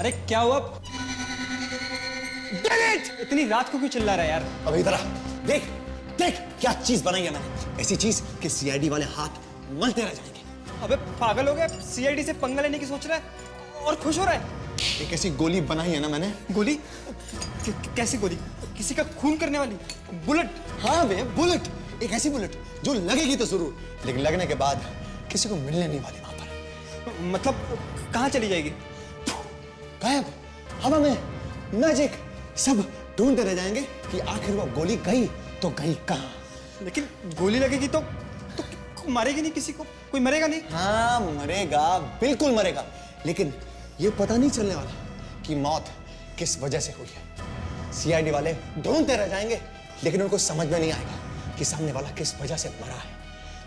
अरे क्या हुआ? इतनी रात को क्यों चिल्ला रहा है यार? अब इधर आ, देख देख क्या चीज बनाई है मैंने, ऐसी चीज कि सीआईडी वाले हाथ मलते रह जाएंगे। अबे पागल हो गया? सीआईडी से पंगा लेने की सोच रहा है और खुश हो रहा है? एक ऐसी गोली बनाई है ना मैंने। गोली? कैसी गोली? किसी का खून करने वाली? बुलेट? हाँ बे, बुलेट। एक ऐसी बुलेट जो लगेगी तो जरूर, लेकिन लगने के बाद किसी को मिलने नहीं वाली वहां पर। मतलब कहाँ चली जाएगी? गायब, हवा में, मैजिक। सब ढूंढते रह जाएंगे कि आखिर वो गोली गई तो गई कहाँ। लेकिन गोली लगेगी तो मारेगी नहीं किसी को? कोई मरेगा नहीं? हाँ मरेगा, बिल्कुल मरेगा, लेकिन ये पता नहीं चलने वाला कि मौत किस वजह से हुई है। सीआईडी वाले ढूंढते रह जाएंगे, लेकिन उनको समझ में नहीं आएगा कि सामने वाला किस वजह से मरा है।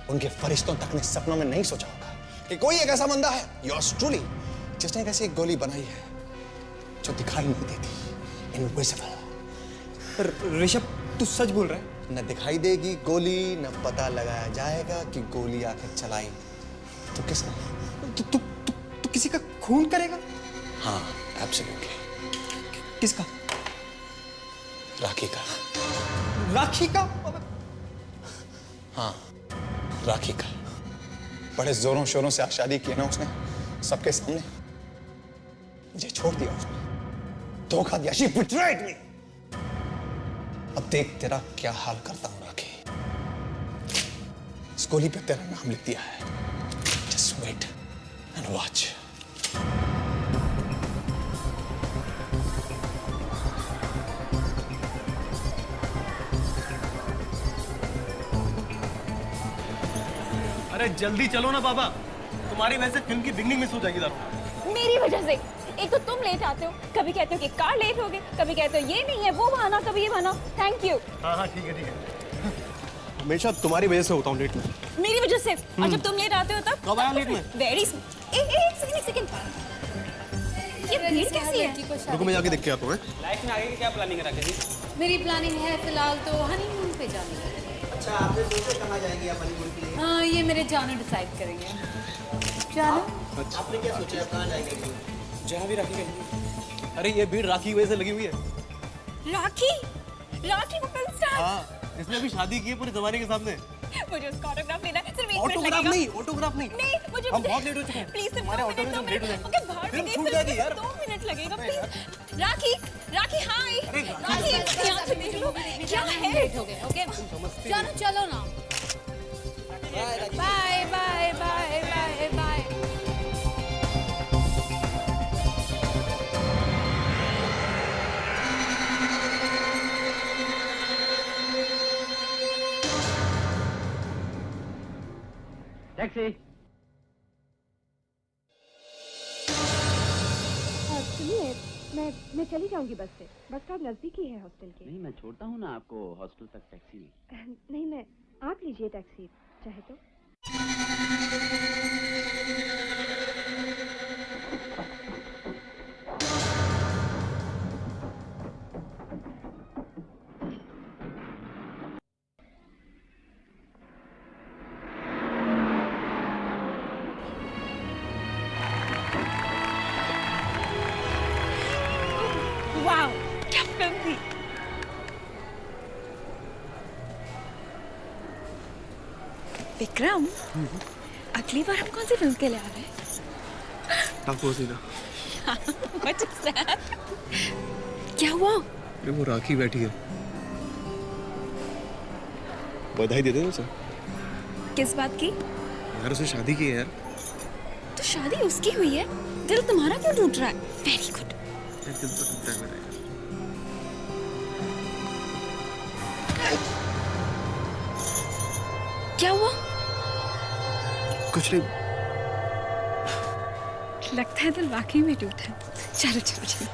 उनके फरिश्तों तक ने सपनों में नहीं सोचा होगा कि कोई एक ऐसा बंदा है, योर्स ट्रूली, जिसने एक ऐसी गोली बनाई है जो दिखाई नहीं देती, इनविजिबल। ऋषभ, तू सच बोल रहा है? न दिखाई देगी गोली, न पता लगाया जाएगा कि गोली आकर चलाई तो किसने। तू किसी का खून करेगा? हाँ एब्सोल्युटली। किसका? राखी का। राखी का? हाँ राखी का। बड़े जोरों शोरों से आज शादी की ना उसने, सबके सामने। मुझे छोड़ दिया उसने, धोखा दिया। She betrayed me। अब देख तेरा क्या हाल करता हूं राखी। इस गोली पे तेरा नाम लिख दिया है। Just wait and watch। अरे जल्दी चलो ना बाबा, तुम्हारी वजह से फिल्म की बिगनिंग मिस हो जाएगी। दारू मेरी वजह से? एक तो तुम लेट आते हो, कभी कहते हो कि कार लेट हो गई, कभी कहते हो ये नहीं है वो बहाना, कभी ये बहाना। Thank you. हाँ हाँ ठीक है ठीक है। हमेशा तुम्हारी वजह से होता हूँ लेट में। मेरी वजह से? और जब तुम लेट आते हो तब? कब आया लेट में? वेरी एक सेकंड। ये भीड़ कैसी है? रुको मैं जाके देख के आता हूँ। लाइफ में आगे की क्या प्लानिंग है राकेश जी? मेरी प्लानिंग है फिलहाल तो हनीमून पे जाने की। अच्छा, आपने सोचा कहाँ जाएंगी आप हनीमून के लिए? हाँ ये मेरे जानू डिसाइड करेंगे। जानू आपने क्या सोचा, आप कहाँ जाएंगे? जहाँ भी राखी गई। अरे ये भीड़ राखी की वजह से लगी हुई है। राखी? राखी को फिल्म स्टार? हाँ इसने भी शादी की है पूरे जमाने के सामने। मुझे उसका ऑटोग्राफ लेना है, सिर्फ 1 मिनट ऑटोग्राफ लगेगा। नहीं, ऑटोग्राफ नहीं। नहीं मुझे हम बहुत लेट हो चुके हैं। प्लीज सिर्फ हमारे 2 ऑटो में मिनट, सब लेट हो जाएंगे। ओके बाहर फिल्म निकल, छूट जाएगी यार। 2 मिनट लगेगा प्लीज। राखी हाय। राखी यहाँ पे देख लो क्या है। लेट हो गए। ओके जानू चलो ना। Bye bye bye bye bye. Taxi. सुनिए, मैं चली जाऊंगी बस से। बस स्टॉप नजदीक ही है हॉस्टल के। नहीं मैं छोड़ता हूँ ना आपको हॉस्टल तक टैक्सी में। नहीं, मैं आप लीजिए टैक्सी चाहे तो। वाओ क्या फिल्म थी। विक्रम, अगली बार हम कौन सी फिल्म के लिए आ रहे हैं? टाको सीधा। What is that? क्या हुआ? अरे वो राखी बैठी है, बधाई दे दे उसे। किस बात की? यार उसे शादी की है यार। तो शादी उसकी हुई है, दिल तुम्हारा क्यों टूट रहा है? Very good. दिल तो टूटता है मेरा। क्या हुआ? कुछ नहीं। लगता है दिल वाकई में टूटा है। चलो चलो चलो।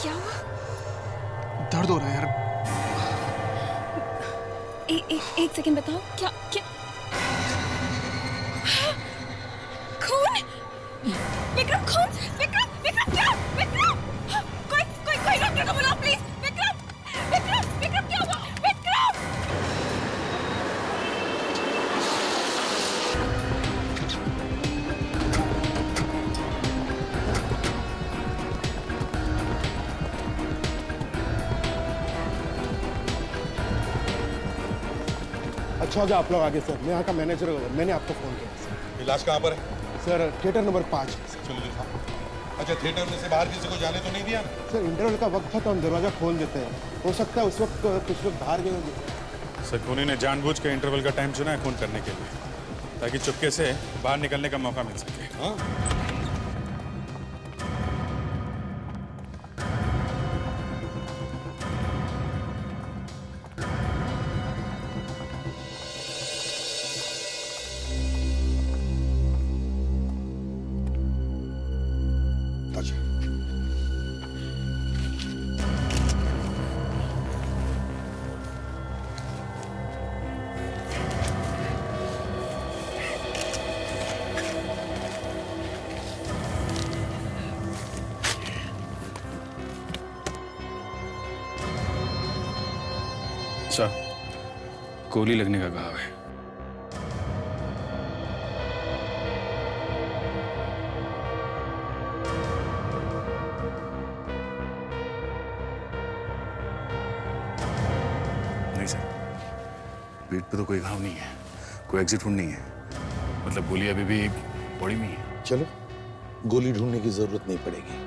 क्या हुआ? दर्द हो रहा है यार। एक सेकंड बताओ क्या क्या खून? विक्रम खून? विक्रम क्या? विक्रम कोई डॉक्टर को बुलाओ प्लीज। विक्रम क्या हुआ? विक्रम अच्छा हो गया आप लोग आगे सर। मैं यहाँ का मैनेजर हूँ, मैंने आपको फ़ोन किया सर। इलाज कहाँ पर है? Sir theatre number 5। चलो दिखा। अच्छा, थिएटर में से बाहर किसी को जाने तो नहीं दिया ना? सर इंटरवल का वक्त था तो हम दरवाज़ा खोल देते हैं, हो सकता है उस वक्त कुछ लोग बाहर गए होंगे। सर खूनी ने जानबूझ के इंटरवल का टाइम चुना है खून करने के लिए, ताकि चुपके से बाहर निकलने का मौका मिल सके। हाँ? अच्छा, सर गोली लगने का घाव है। नहीं सर, पीठ पे तो कोई घाव नहीं है, कोई एग्जिट वुंड नहीं है, मतलब गोली अभी भी बॉडी में ही है। चलो, गोली ढूंढने की जरूरत नहीं पड़ेगी।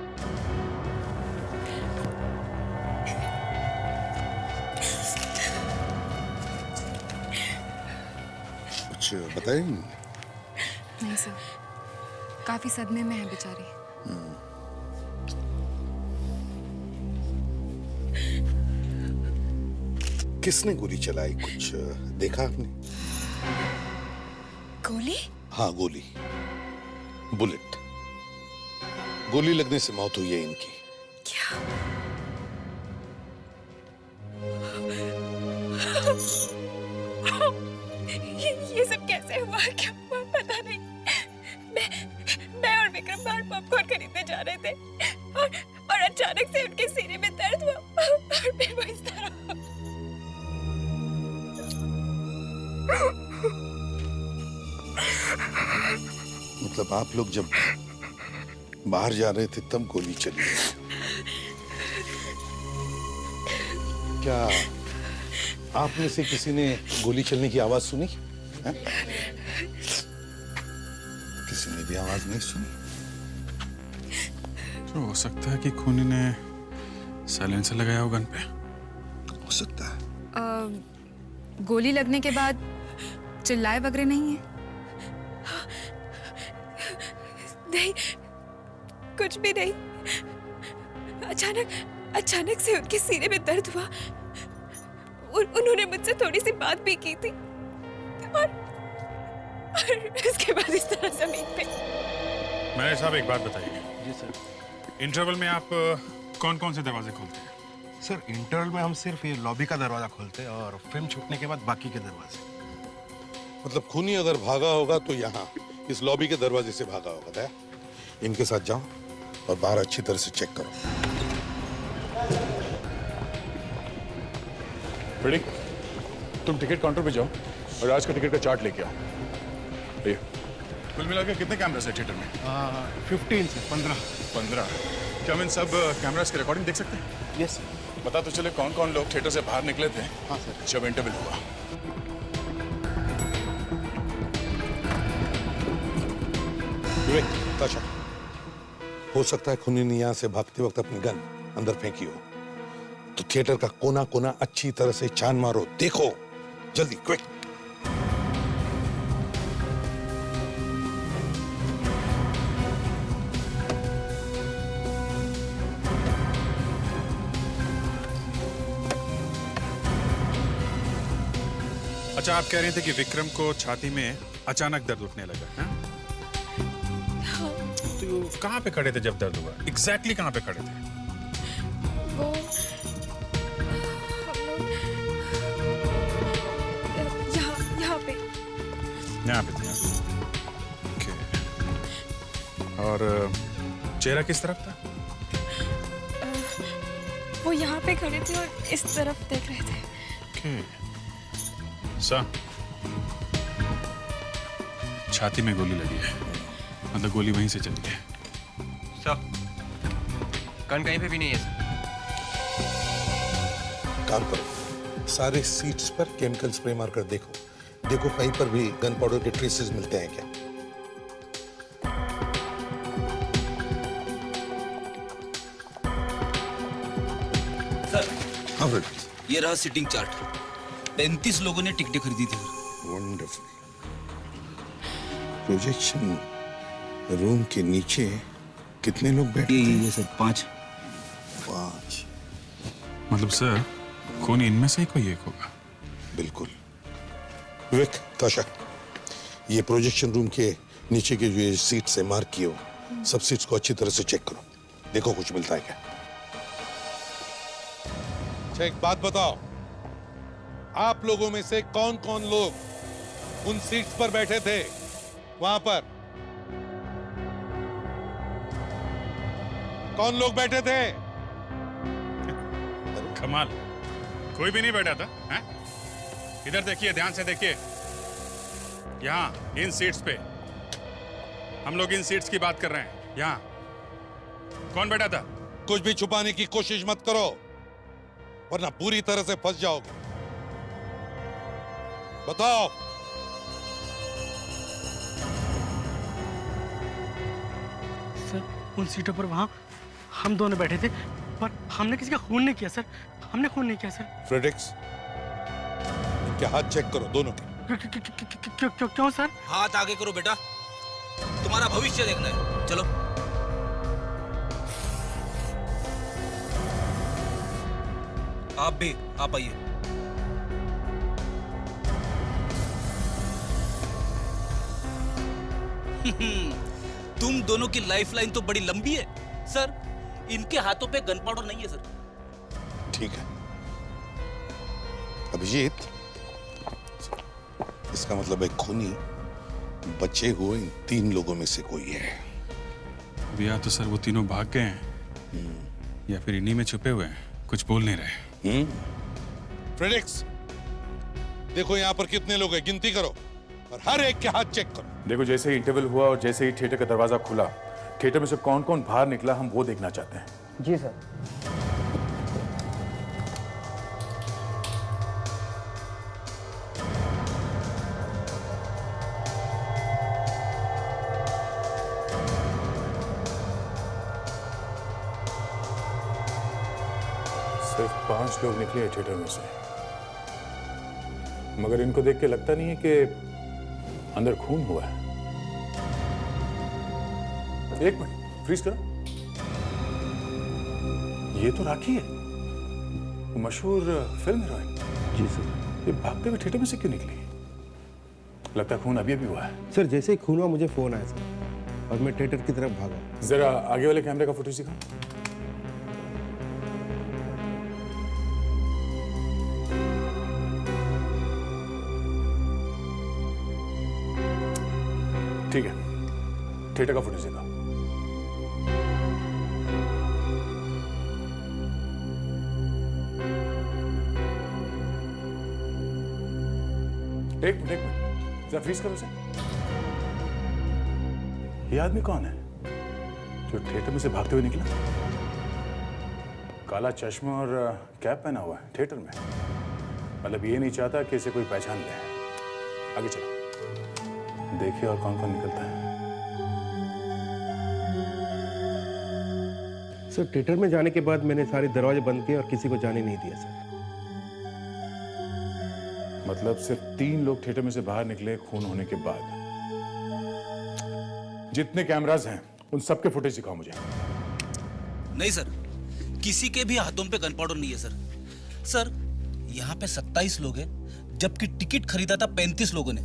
कुछ बताएं? नहीं सर, काफी सदमे में है बेचारी। किसने गोली चलाई, कुछ देखा आपने? गोली? हाँ, गोली, बुलेट। गोली लगने से मौत हुई है इनकी। क्या? ये सब कैसे हुआ, क्या हुआ पता नहीं। मैं और विक्रम बाहर पॉपकॉर्न खरीदने जा रहे थे और अचानक से उनके सीने में दर्द हुआ और फिर वो इस तरह। मतलब आप लोग जब बाहर जा रहे थे तब गोली चली? क्या आप में से किसी ने गोली चलने की आवाज सुनी है? किसी ने भी आवाज नहीं सुनी? तो हो सकता है कि खूनी ने साइलेंसर लगाया हो गन पे। हो सकता है। गोली लगने के बाद चिल्लाए वगैरह नहीं है? नहीं, कुछ भी नहीं। अचानक से उनके सीने में दर्द हुआ और उन्होंने मुझसे थोड़ी सी बात भी की थी और उसके बाद इस तरह जमीन पे। मैनेजर साहब एक बात बताइए। जी सर। इंटरवल में आप कौन कौन से दरवाजे खोलते हैं? सर इंटरवल में हम सिर्फ ये लॉबी का दरवाज़ा खोलते हैं और फिल्म छूटने के बाद बाकी के दरवाजे। मतलब खूनी अगर भागा होगा तो यहाँ इस लॉबी के दरवाजे से भागा होगा। दया, इनके साथ जाओ और बाहर अच्छी तरह से चेक करो। बड़ी, तुम टिकट काउंटर पे जाओ और आज का टिकट का चार्ट लेके आओ। ये कुल मिला के कितने कैमरास है थिएटर में? 15 से 15। क्या हम इन सब कैमरास की रिकॉर्डिंग देख सकते हैं? Yes sir. पता तो चले कौन कौन लोग थिएटर से बाहर निकले थे हाँ सर। जब इंटरवल हुआ। विवेक, ताशा, हो सकता है खूनी ने यहाँ से भागते वक्त अपनी गन अंदर फेंकी हो, तो थिएटर का कोना कोना अच्छी तरह से छान मारो, देखो जल्दी, क्विक। अच्छा, आप कह रहे थे कि विक्रम को छाती में अचानक दर्द उठने लगा है? तो कहाँ पे खड़े थे जब दर्द हुआ? एग्जैक्टली कहाँ पे खड़े थे? वो यहाँ पे थे। ओके। और चेहरा किस तरफ था? वो यहाँ पे खड़े थे और इस तरफ देख रहे थे। ओके। छाती में गोली लगी है, मतलब गोली वहीं से चली है। सर, गन कहीं पे भी नहीं है सर। काम करो, सारे सीट्स पर केमिकल स्प्रे मारकर देखो, देखो कहीं पर भी गन पाउडर के ट्रेसेस मिलते हैं क्या? सर हाँ फ्रेड। ये रहा सिटिंग चार्ट। 35 लोगों ने टिकटें खरीदी थी। वंडरफुल। प्रोजेक्शन रूम के नीचे कितने लोग बैठे थे? ये सर 5। मतलब सर खून इनमें से ही कोई एक होगा। बिल्कुल। विवेक, ताशा, ये प्रोजेक्शन रूम के नीचे के जो सीट्स है मार्क किए हो, सब सीट्स को अच्छी तरह से चेक करो, देखो कुछ मिलता है क्या। अच्छा एक बात बताओ, आप लोगों में से कौन कौन लोग उन सीट्स पर बैठे थे वहां पर? कौन लोग बैठे थे? कमाल, कोई भी नहीं बैठा था। हैं? इधर देखिए, ध्यान से देखिए, यहाँ इन सीट्स पे, हम लोग इन सीट्स की बात कर रहे हैं। यहाँ कौन बैठा था? कुछ भी छुपाने की कोशिश मत करो, वरना पूरी तरह से फंस जाओगे। बताओ। सर उन सीटों पर वहां हम दोनों बैठे थे, पर हमने किसी का खून नहीं किया सर। हमने खून नहीं किया सर। फ्रेडिक्स, इनके हाथ चेक करो दोनों के। क्यों सर? हाथ आगे करो बेटा, तुम्हारा भविष्य देखना है। चलो। आप भी, आप आइए। तुम दोनों की लाइफलाइन तो बड़ी लंबी है सर। इनके हाथों पे गन पाउडर नहीं है सर। ठीक है अभिजीत, इसका मतलब है खूनी बचे हुए इन 3 लोगों में से कोई है। या तो सर वो तीनों भाग गए हैं, या फिर इन्हीं में छुपे हुए हैं, कुछ बोल नहीं रहे। फ्रेडिक्स, देखो यहाँ पर कितने लोग हैं, गिनती करो और हर एक के हाथ चेक करो। देखो, जैसे ही इंटरवल हुआ और जैसे ही थिएटर का दरवाजा खुला, थिएटर में से कौन कौन बाहर निकला हम वो देखना चाहते हैं। जी सर। सिर्फ 5 लोग निकले थिएटर में से, मगर इनको देख के लगता नहीं है कि अंदर खून हुआ है। एक मिनट, फ्रीज करो। ये तो राखी है, मशहूर फिल्म हीरोइन। जी सर। ये भागते हुए थिएटर में से क्यों निकली? लगता है खून अभी अभी हुआ है। सर जैसे ही खून हुआ मुझे फोन आया सर, और मैं थिएटर की तरफ भागा। जरा आगे वाले कैमरे का फुटेज दिखाओ। ठीक है, थिएटर का फुटेज दिखाओ। एक मिनट, जरा फ्रीज करो उसे। ये आदमी कौन है जो थिएटर में से भागते हुए निकला? काला चश्मा और कैप पहना हुआ है थिएटर में, मतलब ये नहीं चाहता कि इसे कोई पहचान ले। आगे चलो, देखिए और कौन कौन निकलता है। सर थिएटर में जाने के बाद मैंने सारे दरवाजे बंद किए और किसी को जाने नहीं दिया सर। मतलब सिर्फ 3 लोग थिएटर में से बाहर निकले खून होने के बाद। जितने कैमरास हैं उन सबके फुटेज दिखाओ मुझे। नहीं सर, किसी के भी हाथों पे गन पाउडर नहीं है सर। सर यहाँ पे 27 लोग हैं, जबकि टिकट खरीदा था 35 लोगों ने।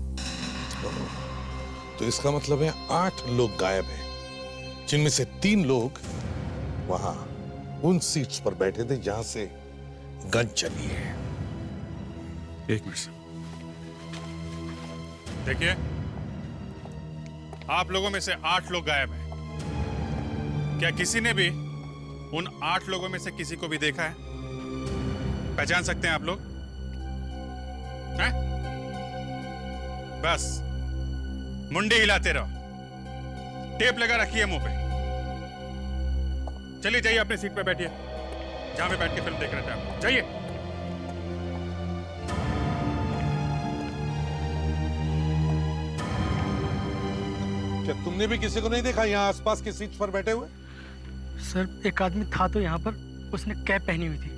तो इसका मतलब है 8 लोग गायब हैं, जिनमें से 3 लोग वहां उन सीट्स पर बैठे थे जहां से गन चली है। एक मिनट, देखिए, आप लोगों में से 8 लोग गायब हैं। क्या किसी ने भी उन 8 लोगों में से किसी को भी देखा है? पहचान सकते हैं आप लोग? हैं? बस मुंडी हिलाते रहो, टेप लगा रखिए मुंह पे। चलिए जाइए, अपने सीट पे बैठिए, जहां पे बैठ के फिल्म देख रहे थे आप। जाइए। तुमने भी किसी को नहीं देखा यहाँ आसपास की सीट पर बैठे हुए? सर एक आदमी था तो यहाँ पर, उसने कैप पहनी हुई थी।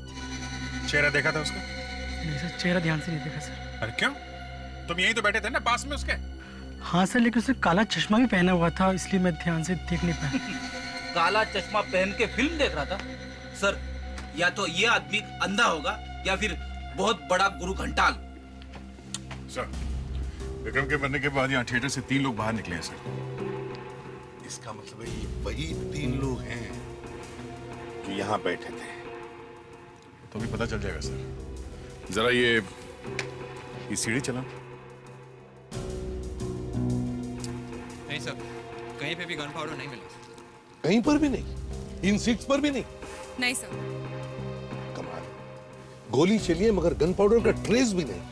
चेहरा देखा था उसका? नहीं सर, चेहरा ध्यान से नहीं देखा सर। अरे क्यों? तुम यहीं तो बैठे थे ना पास में उसके? हाँ सर, लेकिन उसने काला चश्मा भी पहना हुआ था, इसलिए मैं ध्यान से देख नहीं पाया। काला चश्मा पहन के फिल्म देख रहा था? सर या तो ये आदमी अंधा होगा या फिर बहुत बड़ा गुरु घंटाल। सर, विक्रम के मरने के बाद यहाँ थिएटर से 3 लोग बाहर निकले हैं सर। इसका मतलब है ये वही 3 लोग हैं जो यहाँ बैठे थे। तो भी पता चल जाएगा सर। जरा ये सीढ़ी चला। नहीं सर, कहीं पे भी गन पाउडर नहीं मिला। कहीं पर भी नहीं? इन सीट्स पर भी नहीं? नहीं सर। कमाल, गोली चली है मगर गन पाउडर का ट्रेस भी नहीं।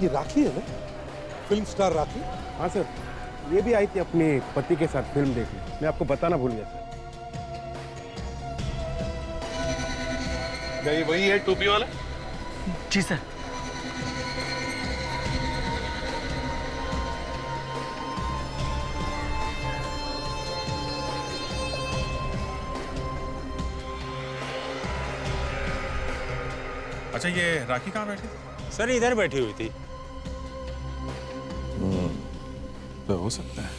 ये राखी है ना, फिल्म स्टार राखी? हाँ सर, ये भी आई थी अपने पति के साथ फिल्म देखने। मैं आपको बताना भूल गया सर। क्या ये वही है टोपी वाला? जी सर। अच्छा, ये राखी कहाँ बैठी थी? सर इधर बैठी हुई थी। तो हो सकता है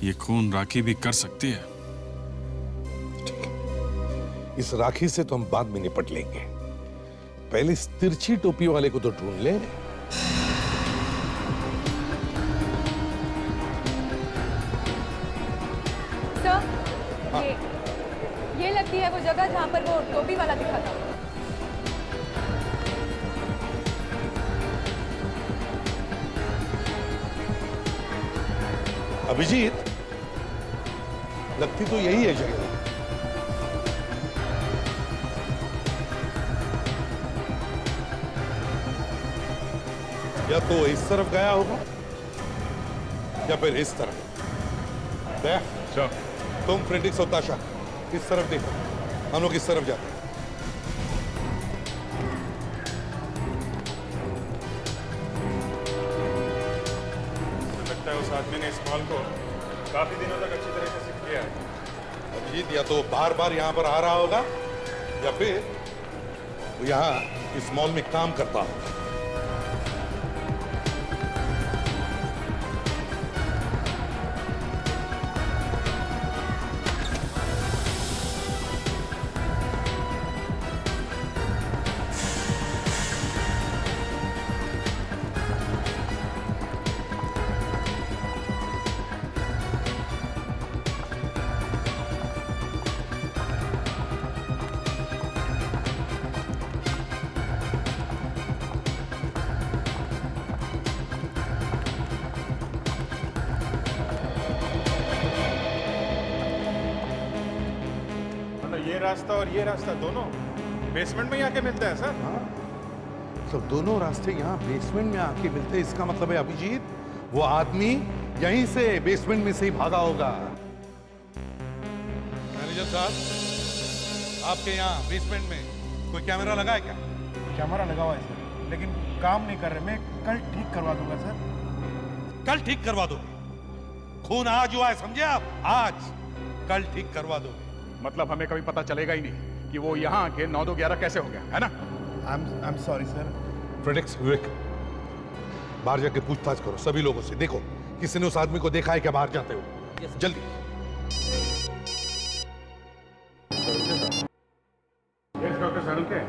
ये खून राखी भी कर सकती है। इस राखी से तो हम बाद में निपट लेंगे, पहले इस तिरछी टोपी वाले को तो ढूंढ ले। सर, ये लगती है वो जगह जहाँ पर वो टोपी वाला दिखा था। अभिजीत, लगती तो यही है जगह। या तो इस तरफ गया होगा या फिर इस तरफ। दया, तुम प्रिंटिक्स और ताशा इस तरफ देखो, हम लोग इस तरफ जाते हैं। लगता है उस आदमी ने इस मॉल को काफी दिनों तक अच्छी तरह से सीख लिया है। अभिजीत या तो बार बार यहाँ पर आ रहा होगा या फिर वो यहाँ इस मॉल में काम करता होगा। ये रास्ता और ये रास्ता दोनों बेसमेंट में ही आके मिलता है सर। हाँ, तो दोनों रास्ते यहाँ बेसमेंट में आके मिलते हैं। इसका मतलब है अभिजीत, वो आदमी यहीं से बेसमेंट में से ही भागा होगा। मैनेजर साहब, आपके यहाँ बेसमेंट में कोई कैमरा लगा है क्या? कैमरा लगा हुआ है सर, लेकिन काम नहीं कर रहे। मैं कल ठीक करवा दूंगा सर। कल ठीक करवा दोगे? खून आज हुआ है, समझे आप? आज कल ठीक करवा दोगे? मतलब हमें कभी पता चलेगा ही नहीं कि वो यहाँ के 9-2-11 कैसे हो गया, है ना? I'm sorry sir. प्रेडिक्स विवेक, बाहर जाके पूछताछ करो सभी लोगों से। देखो किसी ने उस आदमी को देखा है क्या बाहर जाते हो? जल्दी। यस डॉक्टर सारुके।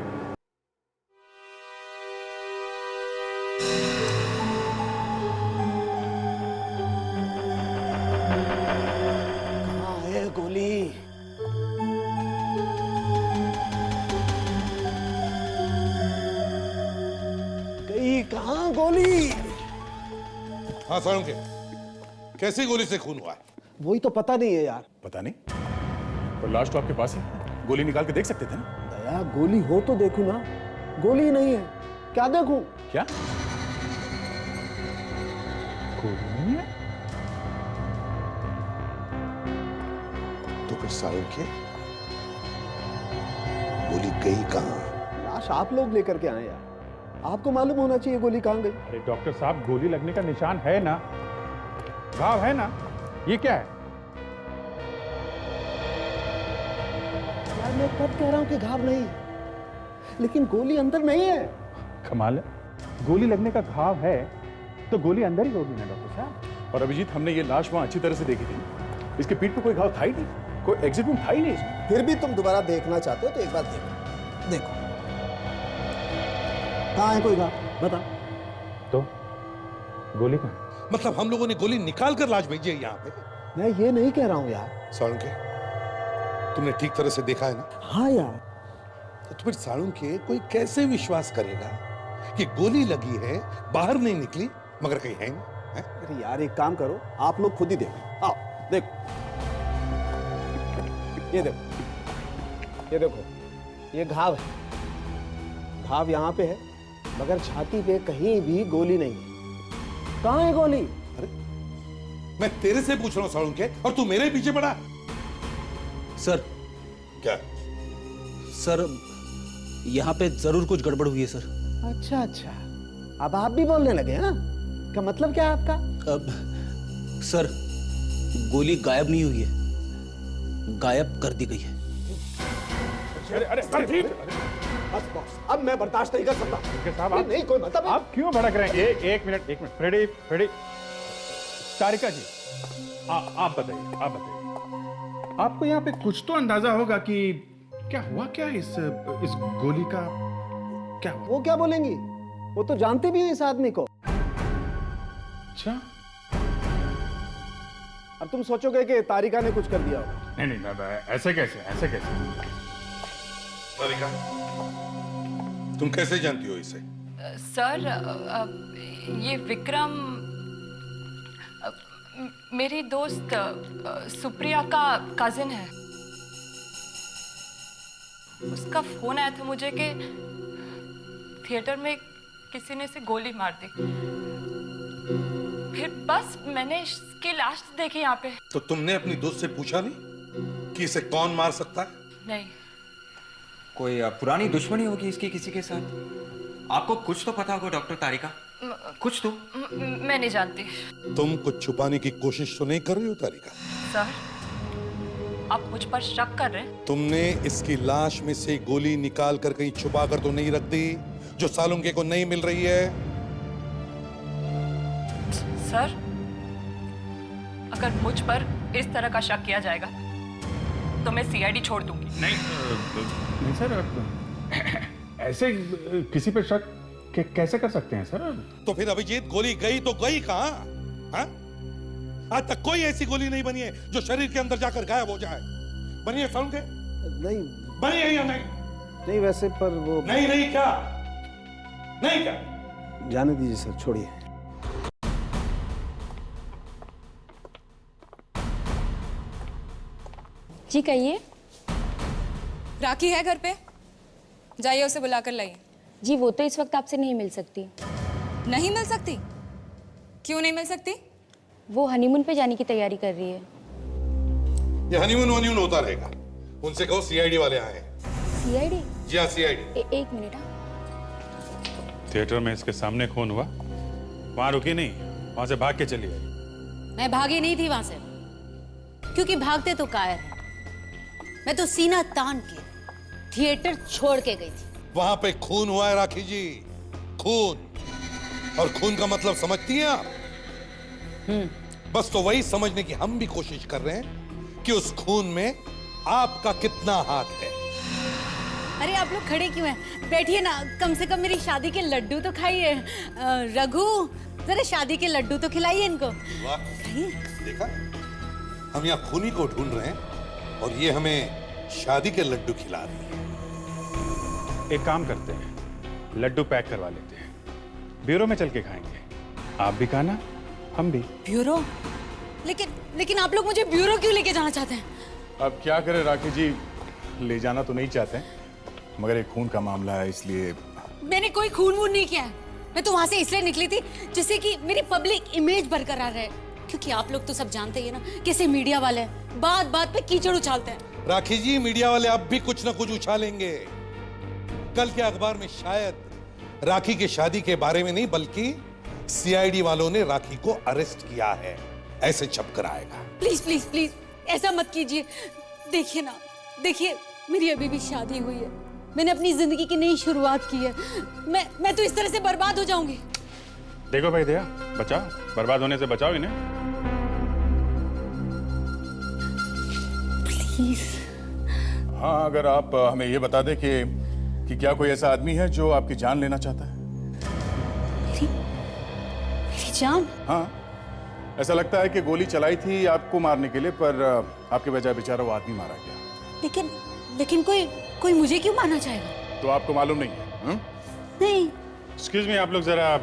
कहाँ है गोली? कहाँ गोली? हाँ सारुके, कैसी गोली से खून हुआ है? वही तो पता नहीं है यार। पता नहीं, पर लाश तो आपके पास है, गोली निकाल के देख सकते थे ना? दया, गोली हो तो देखूं ना। गोली नहीं है, क्या देखूं? क्या गोली नहीं है? तो फिर सारुके, गोली गई कहाँ? लाश लाश आप लोग लेकर के आए यार, आपको मालूम होना चाहिए गोली कहाँ गई। अरे डॉक्टर साहब, गोली लगने का निशान है ना, घाव है ना, ये क्या है? यार मैं कब कह रहा हूँ कि घाव नहीं है, लेकिन गोली अंदर नहीं है। कमाल है, गोली लगने का घाव है तो गोली अंदर ही होगी ना डॉक्टर साहब। और अभिजीत, हमने ये लाश वहां अच्छी तरह से देखी थी, इसके पीठ पे कोई घाव था ही नहीं, कोई एग्जिट था ही नहीं इसमें। फिर भी तुम दोबारा देखना चाहते हो तो एक बार देखो, देखो कहाँ है कोई घाव, बता। तो गोली कहाँ? मतलब हम लोगों ने गोली निकाल कर लाश भेजी है यहाँ पे? मैं ये नहीं कह रहा हूँ यार। सालुंके, तुमने ठीक तरह से देखा है ना? हाँ यार। तो फिर सालुंके कोई कैसे विश्वास करेगा कि गोली लगी है, बाहर नहीं निकली, मगर कहीं है नहीं? अरे यार एक काम करो, आप लोग खुद ही देखो। आओ देखो, ये देखो, ये देखो, ये घाव है, घाव यहाँ पे है, मगर छाती पे कहीं भी गोली नहीं है। कहाँ है गोली? अरे मैं तेरे से पूछ रहा हूँ सालुंके, और तू मेरे पीछे पड़ा। सर। क्या? सर, यहाँ पे जरूर कुछ गड़बड़ हुई है सर। अच्छा अच्छा, अब आप भी बोलने लगे हैं? क्या मतलब क्या है आपका? अब सर, गोली गायब नहीं हुई है, गायब कर दी गई है। अरे अरे सर, ठीक। बस बॉस, अब मैं बर्दाश्त नहीं कर सकता। साहब आप नहीं कोई मतलब आप क्यों भड़क रहे हैं? एक मिनट, फ्रेडी, तारिका जी, आप बताइए, आपको यहाँ पे कुछ तो अंदाजा होगा कि क्या हुआ, क्या इस गोली का क्या हुआ? वो क्या बोलेंगी, वो तो जानते भी हैं इस आदमी को। अच्छा, अब तुम सोचोगे कि तारिका ने कुछ कर दिया होगा। नहीं, ऐसे कैसे? तारिका, तुम कैसे जानती हो इसे? सर, ये विक्रम मेरी दोस्त सुप्रिया का कजिन है। उसका फोन आया था मुझे कि थिएटर में किसी ने इसे गोली मार दी। फिर बस मैंने इसकी लाश देखी यहाँ पे। तो तुमने अपनी दोस्त से पूछा नहीं कि इसे कौन मार सकता है? नहीं। कोई पुरानी दुश्मनी होगी इसकी किसी के साथ? आपको कुछ तो पता होगा डॉक्टर तारिका, कुछ तो। मैं नहीं जानती। तुम कुछ छुपाने की कोशिश तो नहीं कर रही हो तारिका? सर, आप मुझ पर शक कर रहे हैं? तुमने इसकी लाश में से गोली निकाल कर कहीं छुपा कर तो नहीं रख दी जो सालुंके को नहीं मिल रही है? सर, अगर मुझ पर इस तरह का शक किया जाएगा तो मैं सीआईडी छोड़ दूंगी। नहीं सर, ऐसे किसी पे शक कैसे कर सकते हैं सर? तो फिर अभिजीत, गोली गई तो गई कहां? हाँ? आज तक कोई ऐसी गोली नहीं बनी है जो शरीर के अंदर जाकर गायब हो जाए। बनी है सालुंके? नहीं बनी है या नहीं? नहीं वैसे पर वो नहीं क्या? नहीं क्या? जाने दीजिए सर, छोड़िए। जी कहिए। राखी है घर पे? जाइए उसे बुला कर लाइए। जी वो तो इस वक्त आपसे नहीं मिल सकती। नहीं मिल सकती? क्यों नहीं मिल सकती? वो हनीमून पे जाने की तैयारी कर रही है। ये हनीमून होता रहेगा। उनसे कहो सीआईडी वाले आए हैं। सीआईडी? जी हाँ, सीआईडी। एक मिनट। थिएटर में इसके सामने खून हुआ, वहां रुकी नहीं, वहां से भाग के चली आई। मैं भागी नहीं थी वहां से, क्योंकि भागते तो कायर है। मैं तो सीना तान के थिएटर छोड़ के गई थी। वहां पे खून हुआ है राखी जी, खून। और खून का मतलब समझती हैं आप? बस तो वही समझने की हम भी कोशिश कर रहे हैं कि उस खून में आपका कितना हाथ है। अरे आप लोग खड़े क्यों हैं? बैठिए ना, कम से कम मेरी शादी के लड्डू तो खाइए। रघु, जरा शादी के लड्डू तो खिलाइए इनको। वाह, देखा, हम यहाँ खूनी को ढूंढ रहे हैं और ये हमें शादी के लड्डू खिला रही है। एक काम करते हैं, लड्डू पैक करवा लेते हैं, ब्यूरो में चल के खाएंगे। आप भी खाना, हम भी। ब्यूरो? लेकिन आप लोग मुझे ब्यूरो क्यों लेके जाना चाहते हैं? अब क्या करें राखी जी, ले जाना तो नहीं चाहते हैं, मगर एक खून का मामला है इसलिए। मैंने कोई खून वून नहीं किया है। मैं तो वहां से इसलिए निकली थी जिससे कि मेरी पब्लिक इमेज बरकरार रहे, क्योंकि आप लोग तो सब जानते ही है ना कैसे मीडिया वाले बात बात पे कीचड़ उछालते हैं। राखी जी, मीडिया वाले अब भी कुछ ना कुछ उछालेंगे। कल के अखबार में शायद राखी की शादी के बारे में नहीं बल्कि सीआईडी वालों ने राखी को अरेस्ट किया है ऐसे छप कर आएगा। प्लीज प्लीज प्लीज ऐसा मत कीजिए। देखिए ना, देखिए मेरी अभी भी शादी हुई है, मैंने अपनी जिंदगी की नई शुरुआत की है। मैं तो इस तरह से बर्बाद हो जाऊंगी। देखो भाई दया, बचाओ, बर्बाद होने से बचाओ इन्हें। प्लीज। हाँ, अगर आप हमें ये बता दें कि क्या कोई ऐसा आदमी है जो आपकी जान लेना चाहता है? मेरी जान? हाँ, ऐसा लगता है कि गोली चलाई थी आपको मारने के लिए, पर आपके बजाय बेचारा वो आदमी मारा गया। लेकिन कोई मुझे क्यों मारना चाहेगा? तो आपको मालूम नहीं है? नहीं। एक्सक्यूज मी, आप लोग जरा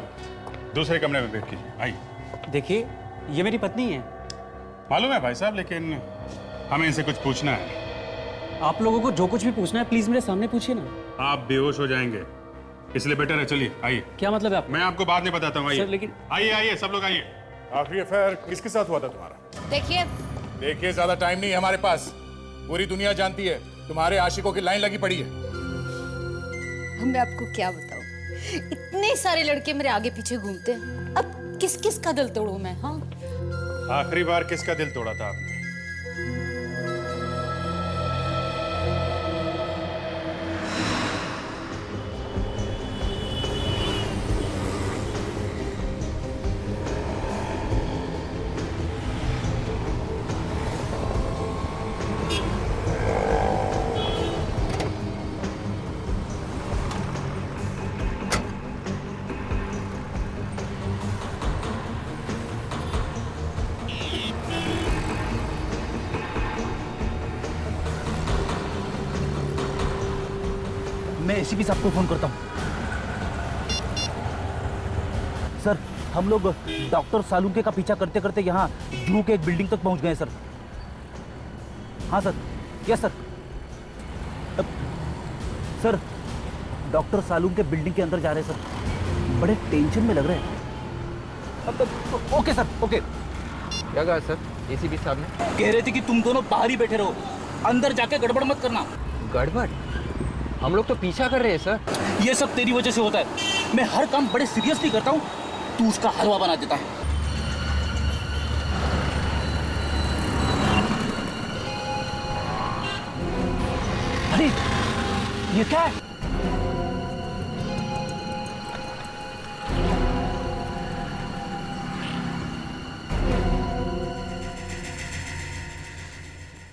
दूसरे कमरे में बैठ कीजिए। आइए। देखिए, ये मेरी पत्नी है। मालूम है भाई साहब, लेकिन हमें इनसे कुछ पूछना है। आप लोगों को जो कुछ भी पूछना है प्लीज मेरे सामने पूछिए ना। आप बेहोश हो जाएंगे, इसलिए बेटर है चलिए आइए। क्या मतलब है आप? मैं आपको बाद में बताता हूँ। आइए लेकिन आइए आइए सब लोग आइए। आखिरी अफेयर किसके साथ हुआ था तुम्हारा? देखिए ज्यादा टाइम नहीं है हमारे पास। पूरी दुनिया जानती है तुम्हारे आशिकों की लाइन लगी पड़ी है। मैं आपको क्या बताऊं, इतने सारे लड़के मेरे आगे पीछे घूमते हैं, अब किस किस का दिल तोड़ूं मैं? हाँ, आखिरी बार किसका दिल तोड़ा था आपने? मैं एसीपी साहब को फोन करता हूँ। सर, हम लोग डॉक्टर सालुंके का पीछा करते करते यहाँ जू के एक बिल्डिंग तक पहुँच गए सर। हाँ sir, yes sir. Sir, doctor Salunke building के अंदर जा रहे हैं सर, बड़े टेंशन में लग रहे हैं। Okay sir, okay. क्या कहा सर एसीपी साहब ने? कह रहे थे कि तुम दोनों बाहर ही बैठे रहो, अंदर जाके गड़बड़ मत करना। गड़बड़? हम लोग तो पीछा कर रहे हैं सर। ये सब तेरी वजह से होता है। मैं हर काम बड़े सीरियसली करता हूँ, तू उसका हलवा बना देता है। अरे ये क्या है?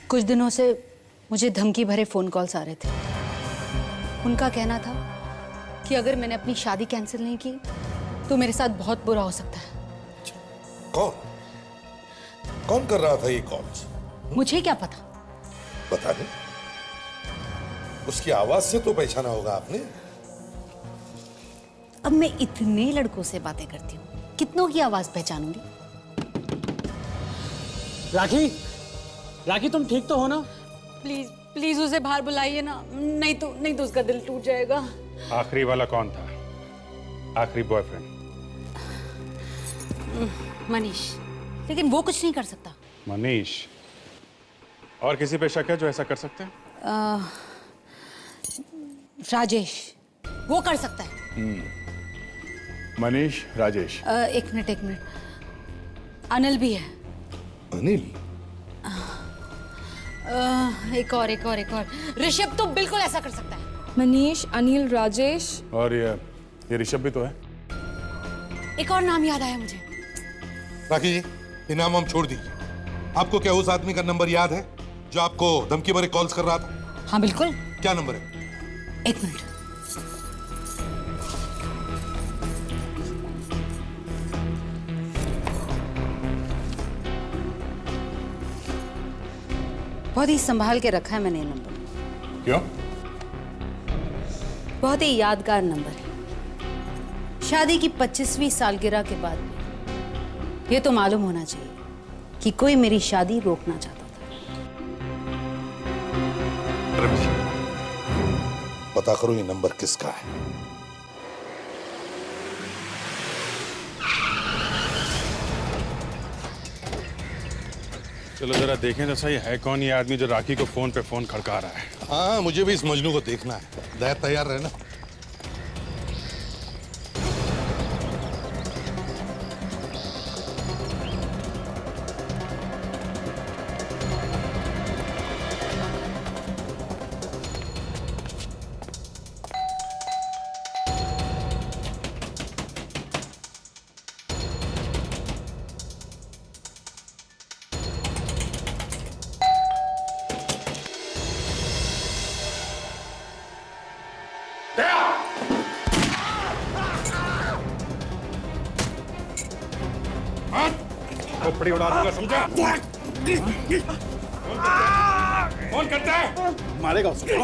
कुछ दिनों से मुझे धमकी भरे फोन कॉल्स आ रहे थे। उनका कहना था कि अगर मैंने अपनी शादी कैंसिल नहीं की तो मेरे साथ बहुत बुरा हो सकता है। कौन कर रहा था ये कॉल्स? मुझे क्या पता? बता दे, उसकी आवाज से तो पहचाना होगा आपने। अब मैं इतने लड़कों से बातें करती हूँ, कितनों की आवाज पहचानूंगी? राखी तुम ठीक तो हो ना? प्लीज प्लीज उसे बाहर बुलाइए ना, नहीं तो उसका दिल टूट जाएगा। आखिरी वाला कौन था? आखिरी बॉयफ्रेंड? मनीष, लेकिन वो कुछ नहीं कर सकता। मनीष? और किसी पे शक है जो ऐसा कर सकते हैं? राजेश, वो कर सकता है। मनीष, राजेश। एक मिनट, अनिल भी है। अनिल? एक और ऋषभ तो बिल्कुल ऐसा कर सकता है। मनीष, अनिल, राजेश और ये ऋषभ भी तो है। एक और नाम याद आया मुझे। राखी जी, ये नाम हम छोड़ दीजिए। आपको क्या उस आदमी का नंबर याद है जो आपको धमकी भरे कॉल्स कर रहा था? हाँ बिल्कुल। क्या नंबर है? एक मिनट। बहुत ही संभाल के रखा है मैंने ये नंबर। क्यों? बहुत ही यादगार नंबर है। शादी की 25वीं सालगिरह के बाद ये तो मालूम होना चाहिए कि कोई मेरी शादी रोकना चाहता था। पता करो ये नंबर किसका है। चलो जरा देखें तो सही, है कौन ये आदमी जो राखी को फोन पे फोन खड़का रहा है? हाँ, मुझे भी इस मजनू को देखना है। दया तैयार रहना। थप्पड़ी उड़ा दूंगा, समझा? कौन करता है? मारेगा उसे।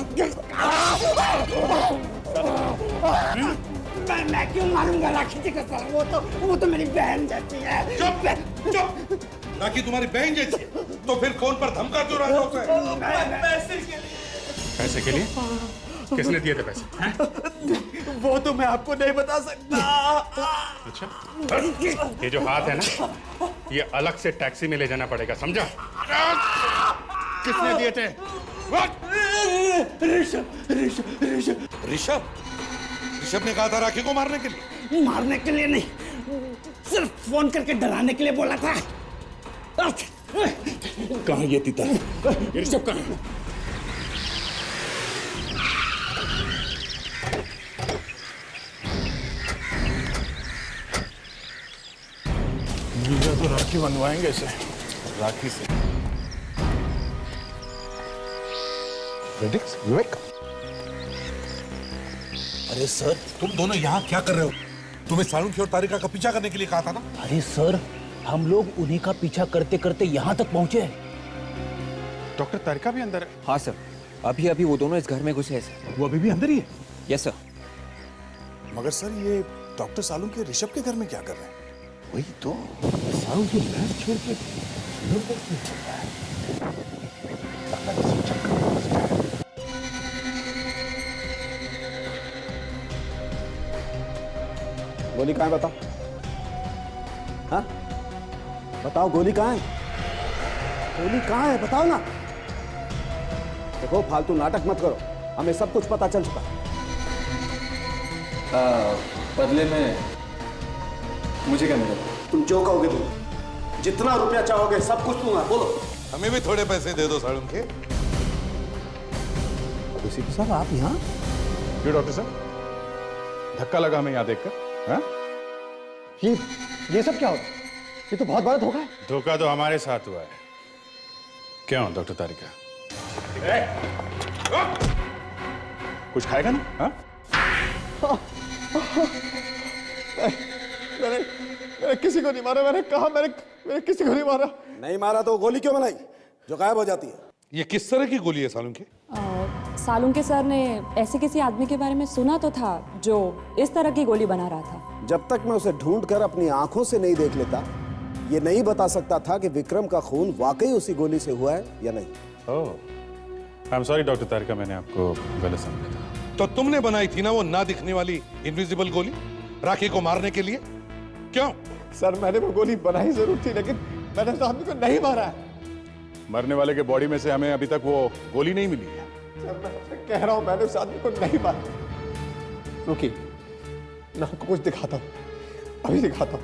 मैं क्यों मारूंगा राखी जी का साला? वो तो मेरी बहन जैसी है। चुप चुप। राखी तुम्हारी बहन जैसी है, तो फिर फोन पर धमका क्यों रहा है उसे? पैसे के लिए? किसने दिए थे पैसे? वो तो मैं आपको नहीं बता सकता। अच्छा, ये जो हाथ है ना, ये अलग से टैक्सी में ले जाना पड़ेगा, समझा? किसने दिए थे? ऋषभ ऋषभ ने कहा था राखी को मारने के लिए। मारने के लिए नहीं, सिर्फ फोन करके डराने के लिए बोला था। कहाँ ये तीता? ऋषभ कहाँ है? तो राखी बनवाएंगे इसे, राखी से। विवेक, अरे सर, तुम दोनों यहाँ क्या कर रहे हो? तुम्हें सालुंखी और तारिका का पीछा करने के लिए कहा था ना? अरे सर, हम लोग उन्हीं का पीछा करते करते यहाँ तक पहुँचे। डॉक्टर तारिका भी अंदर है? हाँ सर, अभी अभी वो दोनों इस घर में घुसे हैं सर। वो अभी भी अंदर ही है? Yes sir. मगर सर, ये डॉक्टर सालुंखी ऋषभ के घर में क्या कर रहे हैं? वही तो, सालुंखी लैब छोड़ के गोली कहाँ है बताओ? हाँ बताओ, गोली कहाँ है? गोली कहाँ है बताओ ना। देखो फालतू नाटक मत करो, हमें सब कुछ पता चल चुका है। बदले में मुझे क्या मिलेगा? तुम जो कहोगे तुम, जितना रुपया चाहोगे सब कुछ दूंगा। बोलो। हमें भी थोड़े पैसे दे दो सालुंखी। सीपी साहब आप यहाँ? क्यों डॉक्टर साहब, धक्का लगा हमें यहाँ देखकर? हाँ? ये सब क्या हो रहा है? ये तो बहुत बड़ा धोखा है। धोखा तो हमारे साथ हुआ है। क्यों डॉक्टर तारिका? कुछ खाएगा ना? हाँ? मैंने किसी को नहीं मारा। मैंने कहा मैंने किसी को नहीं मारा। नहीं मारा तो गोली क्यों बनाई जो गायब हो जाती है? ये किस तरह की गोली है सालुंखी? सालुंके सर ने ऐसे किसी आदमी के बारे में सुना तो था जो इस तरह की गोली बना रहा था। जब तक मैं उसे ढूंढ कर अपनी आंखों से नहीं देख लेता, ये नहीं बता सकता था कि विक्रम का खून वाकई उसी गोली से हुआ है या नहीं। ओह, आई एम सॉरी डॉक्टर तारिका, मैंने आपको गलत समझा था। तो तुमने बनाई थी ना वो ना दिखने वाली इनविजिबल गोली राखी को मारने के लिए? क्यों? सर मैंने वो गोली बनाई जरूर थी, लेकिन मैंने उस आदमी को नहीं मारा है। मरने वाले के बॉडी में से हमें अभी तक वो गोली नहीं मिली है। सर मैं कह रहा हूं मैंने उस आदमी को नहीं मारा। रुकिए, मैं आपको कुछ दिखाता हूं, अभी दिखाता हूं।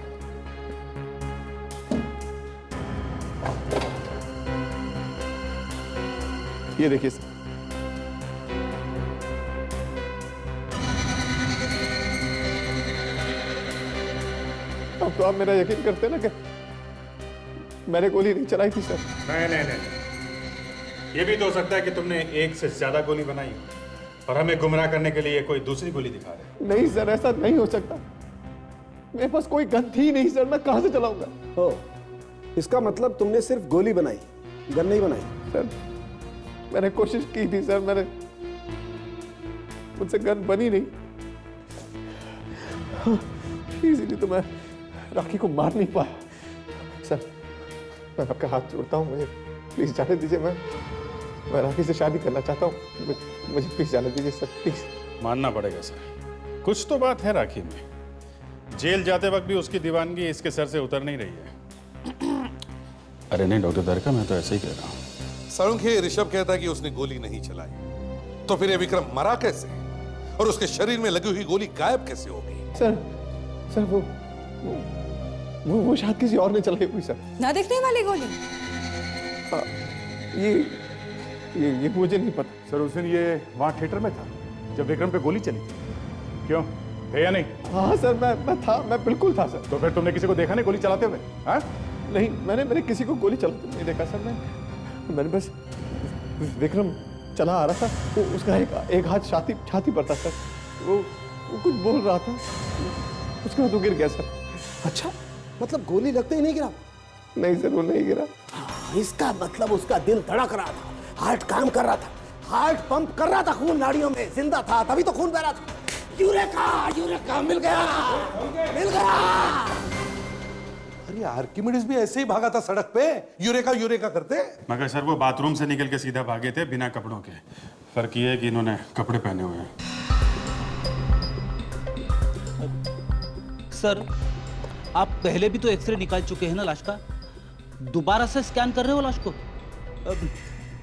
ये देखिए सर, अब तो आप मेरा यकीन करते हैं ना कि मैंने गोली नहीं चलाई थी सर। नहीं, ये भी तो हो सकता है कि तुमने एक से ज्यादा गोली बनाई और हमें गुमराह करने के लिए कोई दूसरी गोली दिखा रहे। नहीं सर, ऐसा नहीं हो सकता। मेरे पास कोई गन थी नहीं सर, मैं कहां से चलाऊंगा? हो, इसका मतलब तुमने सिर्फ गोली बनाई, गन नहीं बनाई? सर मैंने कोशिश की थी सर, मुझसे गन बनी नहीं, इसीलिए तो मैं राखी को मार नहीं पाया। सर मैं आपका हाथ जोड़ता हूँ, मुझे प्लीज जाने दीजिए। मैं राखी से शादी करना चाहता हूँ, मुझे प्लीज जाने दीजिए सर, प्लीज। मानना पड़ेगा सर, कुछ तो बात है राखी में। जेल जाते वक्त भी उसकी दीवानगी इसके सर से उतर नहीं रही है। अरे नहीं डॉक्टर तारिका, मैं तो ऐसे ही कह रहा हूँ। सालुंखी, ऋषभ कहता है कि उसने गोली नहीं चलाई, तो फिर ये विक्रम मरा कैसे और उसके शरीर में लगी हुई गोली गायब कैसे हो गई? सर वो शायद किसी और ने चलाई हुई सर। ना दिखने वाली गोली? ये मुझे नहीं पता सर। उस दिन ये वहाँ थिएटर में था जब विक्रम पे गोली चली थी, क्यों थे या नहीं? हाँ सर, मैं बिल्कुल था सर। तो फिर तुमने किसी को देखा नहीं गोली चलाते हुए? हाँ? नहीं, मैंने किसी को गोली चलाते नहीं देखा सर। मैंने बस विक्रम चला आ रहा था, वो उसका एक हाथ छाती पर था सर। वो कुछ बोल रहा था, उसके बाद वो गिर गया सर। अच्छा, मतलब गोली लगते ही नहीं गिरा? नहीं सर, वो नहीं गिरा। इसका मतलब उसका दिल धड़क रहा था, हार्ट काम कर रहा था, हार्ट पंप कर रहा था, खून नाड़ियों में जिंदा था, तभी तो खून बह रहा था। यूरेका, यूरेका, मिल गया, मिल गया। अरे आर्किमिडीज भी ऐसे ही भागा था सड़क पे, यूरेका यूरेका करते। मगर सर वो बाथरूम से निकल के सीधा भागे थे बिना कपड़ों के। फर्क ये है कि इन्होंने कपड़े पहने हुए हैं। सर आप पहले भी तो एक्सरे निकाल चुके हैं ना लाश का, दोबारा से स्कैन कर रहे हो लाश को?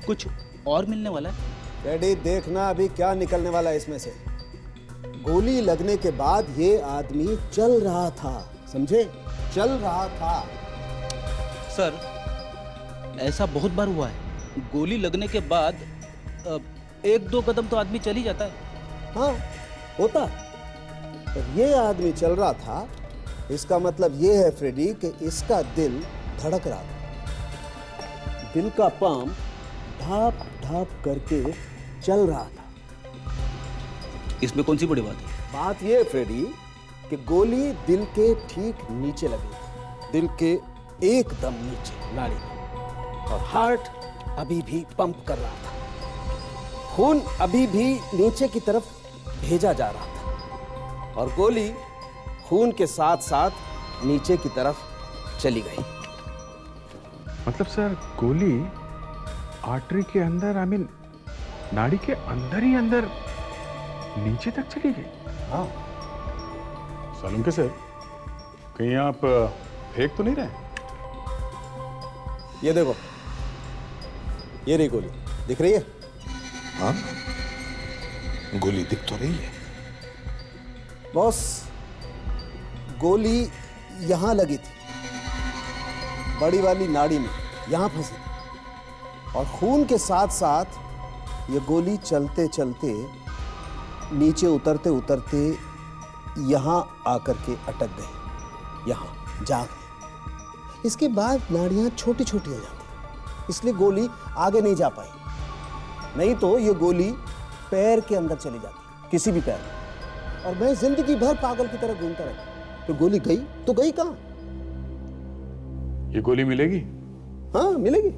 कुछ और मिलने वाला है? डैडी देखना अभी क्या निकलने वाला है इसमें से। गोली लगने के बाद ये आदमी चल रहा था, समझे? चल रहा था। सर ऐसा बहुत बार हुआ है, गोली लगने के बाद 1-2 कदम तो आदमी चल ही जाता है। हाँ होता, पर ये आदमी चल रहा था, इसका मतलब ये है फ्रेडी कि इसका दिल धड़क रहा था, दिल का पंप ढाप ढाप करके चल रहा था। इसमें कौन सी बड़ी बात है? बात ये है फ्रेडी कि गोली दिल के ठीक नीचे लगी, दिल के एकदम नीचे नाड़ी में, और हार्ट अभी भी पंप कर रहा था, खून अभी भी नीचे की तरफ भेजा जा रहा था, और गोली खून के साथ साथ नीचे की तरफ चली गई। मतलब सर गोली आर्टरी के अंदर, नाड़ी के अंदर ही अंदर नीचे तक चली गई। हाँ सालुंके सर, कहीं आप फेंक तो नहीं रहे? ये देखो, ये रही गोली, दिख रही है? हाँ गोली दिख तो रही है बॉस। गोली यहां लगी थी, बड़ी वाली नाड़ी में, यहां फंसी थी, और खून के साथ साथ ये गोली चलते चलते नीचे उतरते उतरते यहां आकर के अटक गई, यहां जा गई। इसके बाद नाड़ियां छोटी छोटी हो जाती, इसलिए गोली आगे नहीं जा पाई, नहीं तो ये गोली पैर के अंदर चली जाती, किसी भी पैर में, और मैं जिंदगी भर पागल की तरह घूमता रहता। तो गोली गई तो गई कहां? ये गोली मिलेगी? हाँ मिलेगी।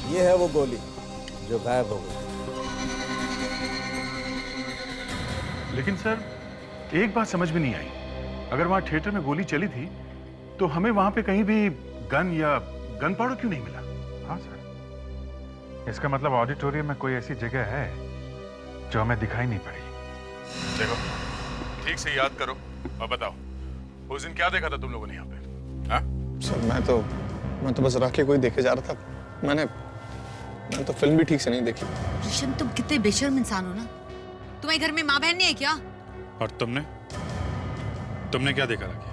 ये है वो गोली जो गायब हो गई। लेकिन सर एक बात समझ में नहीं आई, अगर वहां थिएटर में गोली चली थी तो हमें वहां पे कहीं भी गन या गन पाउडर क्यों नहीं मिला? हाँ सर, इसका मतलब ऑडिटोरियम में कोई ऐसी जगह है जो हमें दिखाई नहीं पड़ी। देखो ठीक से याद करो और बताओ, उस दिन क्या देखा था तुम लोगों ने यहाँ पे? हाँ सर मैं तो बस राखी को ही देखे जा रहा था। मैंने तो फिल्म भी ठीक से नहीं देखी। ऋषभ तुम कितने बेशर्म इंसान हो ना, तुम्हारे घर में माँ बहन नहीं है क्या? और तुमने क्या देखा राखी?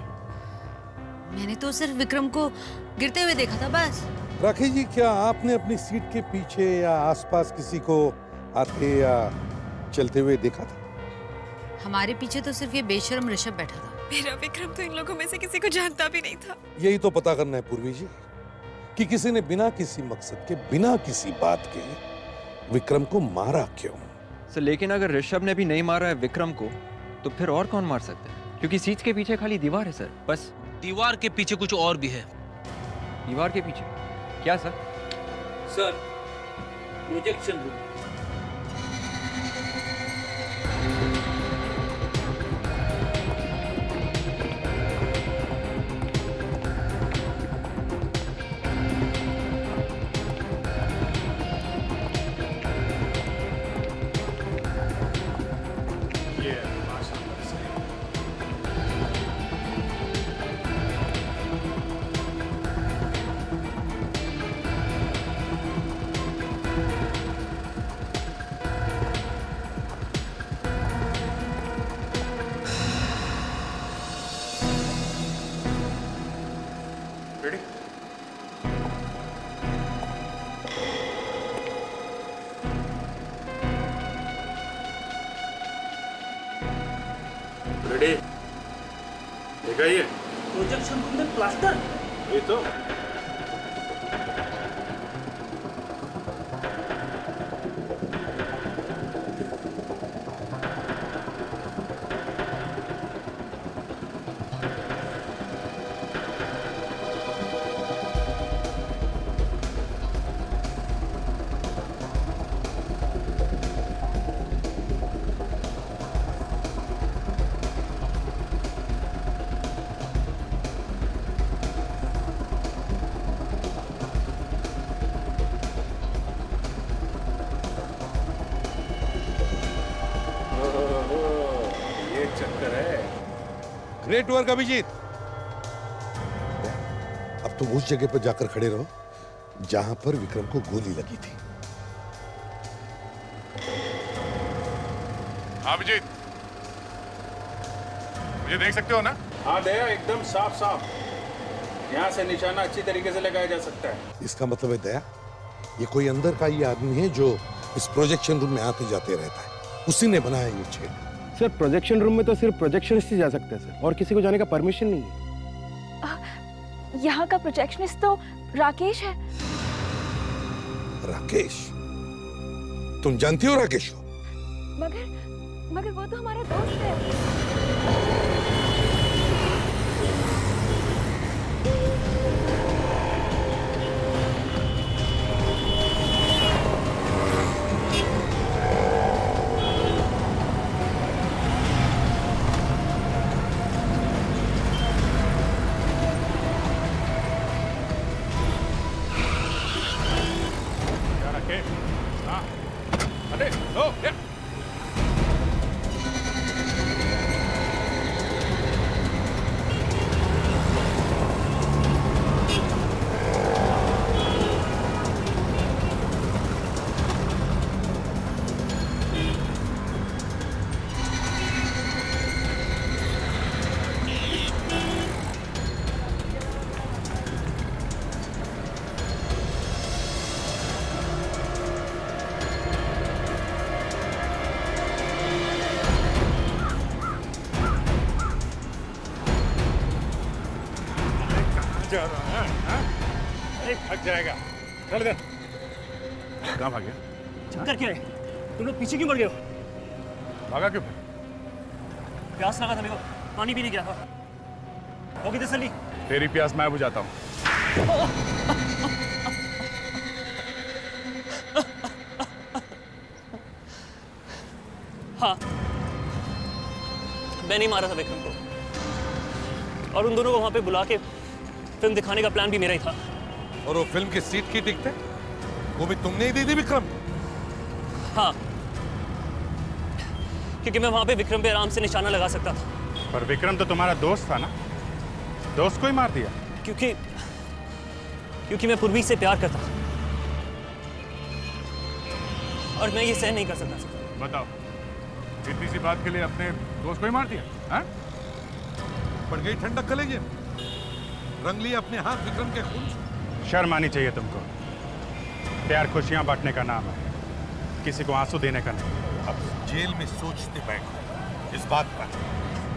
मैंने तो सिर्फ विक्रम को गिरते हुए देखा था बस। राखी जी, क्या आपने अपनी सीट के पीछे या आसपास किसी को आते या चलते हुए देखा था? हमारे पीछे तो सिर्फ ये बेशर्म ऋषभ बैठा था। मेरा विक्रम तो इन लोगों में से किसी को जानता भी नहीं था। यही तो पता करना है पूर्वी जी, कि किसी ने बिना किसी मकसद के, बिना किसी बात के विक्रम को मारा क्यों? सर लेकिन अगर ऋषभ ने भी नहीं मारा है विक्रम को, तो फिर और कौन मार सकता है? क्योंकि सीट के पीछे खाली दीवार है सर, बस। दीवार के पीछे कुछ और भी है। दीवार के पीछे क्या sir? Sir projection room. Ready? देखा ये? प्रोजेक्शन रूम में प्लास्टर? ये तो ये चक्कर है। Great work Abhijit. अब तुम उस जगह पर जाकर खड़े रहो जहां पर विक्रम को गोली लगी थी। अभिजीत, मुझे देख सकते हो ना? हाँ दया, एकदम साफ साफ। यहाँ से निशाना अच्छी तरीके से लगाया जा सकता है। इसका मतलब है दया, ये कोई अंदर का ही आदमी है जो इस प्रोजेक्शन रूम में आते जाते रहता है। उसी ने बनाया ये छेद। सर प्रोजेक्शन रूम में तो सिर्फ प्रोजेक्शनिस्ट ही जा सकते हैं सर, और किसी को जाने का परमिशन नहीं है। यहाँ का प्रोजेक्शनिस्ट तो राकेश है। राकेश? तुम जानती हो राकेश को? मगर वो तो हमारा दोस्त है। जा रहा है, हाँ? अरे थक जाएगा। चल इधर। कहाँ भाग गया? चक्कर क्या है? तुम लोग पीछे क्यों पड़ गए हो? भागा क्यों? प्यास लगा था मेरे को, पानी पीने गया था। होगी तसल्ली? तेरी प्यास मैं बुझाता हूँ। हाँ, मैंने मारा था विक्रम को, और उन दोनों को वहां पे बुला के फिल्म दिखाने का प्लान भी मेरा ही था। और वो फिल्म की सीट की टिकट वो भी तुमने ही दी थी विक्रम? हाँ, क्योंकि मैं वहां पे विक्रम पे आराम से निशाना लगा सकता था। पर विक्रम तो तुम्हारा दोस्त था ना? दोस्त को ही मार दिया? क्योंकि मैं पूर्वी से प्यार करता था और मैं ये सहन नहीं कर सकता सर। बताओ, इतनी सी बात के लिए अपने दोस्त को ही मार दिया? हाँ? पड़ गई ठंडक कलेजे में, रंग लिया अपने हाथ विक्रम के खून से। शर्म आनी चाहिए तुमको। प्यार खुशियां बांटने का नाम है, किसी को आंसू देने का नहीं। अब जेल में सोचते बैठो इस बात पर।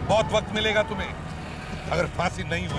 बहुत वक्त मिलेगा तुम्हें। अगर फांसी नहीं हुई